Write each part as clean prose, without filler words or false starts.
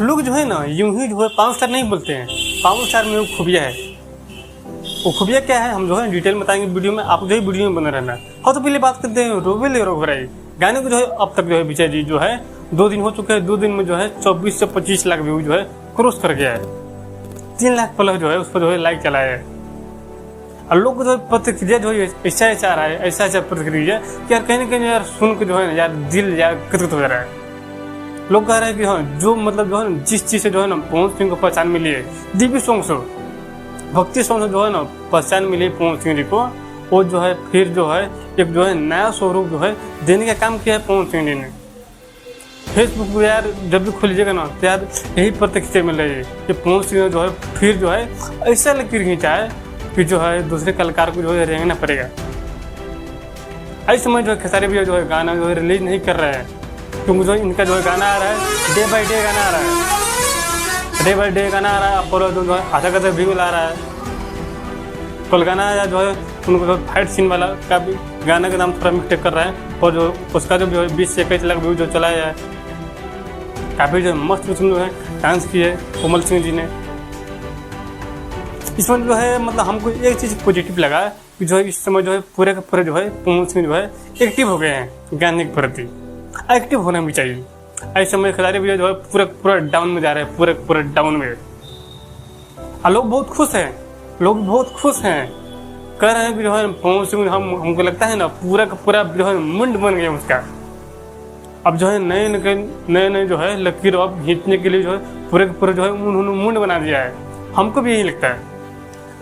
लोग जो है ना यूं ही जो है 5 स्टार नहीं बोलते हैं, 5 स्टार में वो खूबिया है। वो खूबिया क्या है हम जो है डिटेल बताएंगे वीडियो में, आप जो है वीडियो में बने रहना। हाँ तो पहले बात करते हैं रोबेले रोगराई गाने को जो है अब तक जो है विजय जी जो है 2 दिन हो चुके हैं, 2 दिन में जो है 24 से 25 लाख व्यू जो है क्रॉस कर गया है। 3 लाख प्लस जो है उस पर जो है लाइक चला है। और लोग को जो है प्रतिक्रिया जो है ऐसा आ रहा है, ऐसा प्रतिक्रिया कि यार कहीं ना कहीं यार सुन के जो है ना यार दिल यार कृत हो जा रहा है। लोग कह रहे हैं कि हाँ जो मतलब जो है ना जिस चीज़ से जो है ना पवन सिंह को पहचान मिली है, दिव्य सॉन्ग से भक्ति सॉन्ग से जो है ना पहचान मिली पवन सिंह जी को, वो जो है फिर जो है एक जो है नया स्वरूप जो है देने का काम किया है पवन सिंह जी ने। फेसबुक पर यार जब भी खोलिएगा ना तो यार यही प्रतिक्रिया मिल रही है कि पवन सिंह जो है फिर जो है ऐसा लकीर खींचा है कि जो है दूसरे कलाकार को जो है रेंगना पड़ेगा। इस समय जो है खेसारी भी जो है गाना जो है रिलीज नहीं कर रहे हैं, क्योंकि जो इनका जो है गाना आ रहा है डे बाई डे गाना आ रहा है, डे बाई डे गाना आ रहा है। अपोलो जो है आधा का व्यू ला रहा है। कल गाना जो है उनको जो फाइट सीन वाला का भी गाना का नाम थोड़ा मिस्टेक कर रहा है, और जो उसका जो 20 से 21 लाख व्यू जो चलाया है, काफ़ी जो मस्त उसमें जो है डांस किए कोमल सिंह जी ने। इसमें जो है मतलब हमको एक चीज़ पॉजिटिव लगा कि जो है इस समय जो है पूरे के पूरे जो है पवन सिंह जो है एक्टिव हो गए हैं गाने के प्रति। एक्टिव होना भी चाहिए। इस समय खिलाड़ी भी जो है पूरा डाउन में जा रहे हैं, पूरे डाउन में। और लोग बहुत खुश हैं, लोग बहुत खुश हैं, कह रहे हैं कि जो है पवन सिंह हमको लगता है ना पूरा का पूरा जो है मुंड बन गया उसका। अब जो है नए जो है लकीर अब खींचने के लिए जो है पूरे का पूरा जो है उन्होंने मुंड बना दिया है। हमको भी यही लगता है।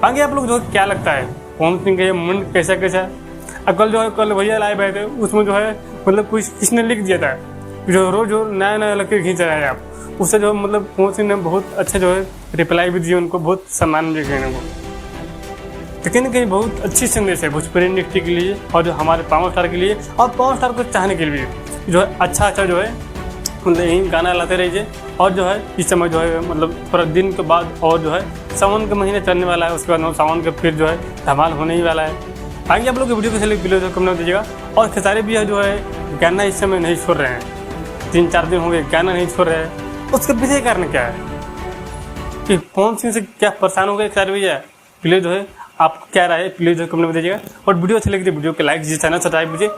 आगे आप लोग जो है क्या लगता है पवन सिंह का ये मुंड कैसा कल जो है कल भैया लाए बैठे थे उसमें जो है मतलब कुछ किसने लिख दिया था जो रोज जो नया लकीर खींच रहा है आप, उससे जो मतलब पवन सिंह ने बहुत अच्छा जो है रिप्लाई भी दिया, उनको बहुत सम्मान भी किया उनको। तो कहीं ना कहीं बहुत अच्छी संदेश है भोजपुरी इंडस्ट्री के लिए और जो हमारे पावर स्टार के लिए और पावर स्टार को चाहने के लिए जो है अच्छा जो है मतलब यही गाना लाते रहिए। और जो है इस समय जो है मतलब थोड़ा दिन के बाद और जो है सावन का महीना चलने वाला है, उसके बाद सावन का फिर जो है धमाल होने ही वाला है। आगे आप लोग की वीडियो को वीडियो कमेंट दीजिएगा। और खेसारी भी जो है गाना इस समय नहीं छोड़ रहे हैं, 3-4 दिन हो गए गाना नहीं छोड़ रहे हैं। उसके पीछे कारण क्या है कि पवन सिंह से क्या परेशान हो गए खेसारी भैया? प्लीज़ जो है आपको क्या राय है प्लीज़ जो कमेंट में दीजिएगा। और वीडियो अच्छी लगी तो वीडियो को लाइक कीजिए, चैनल सब्सक्राइब कीजिए।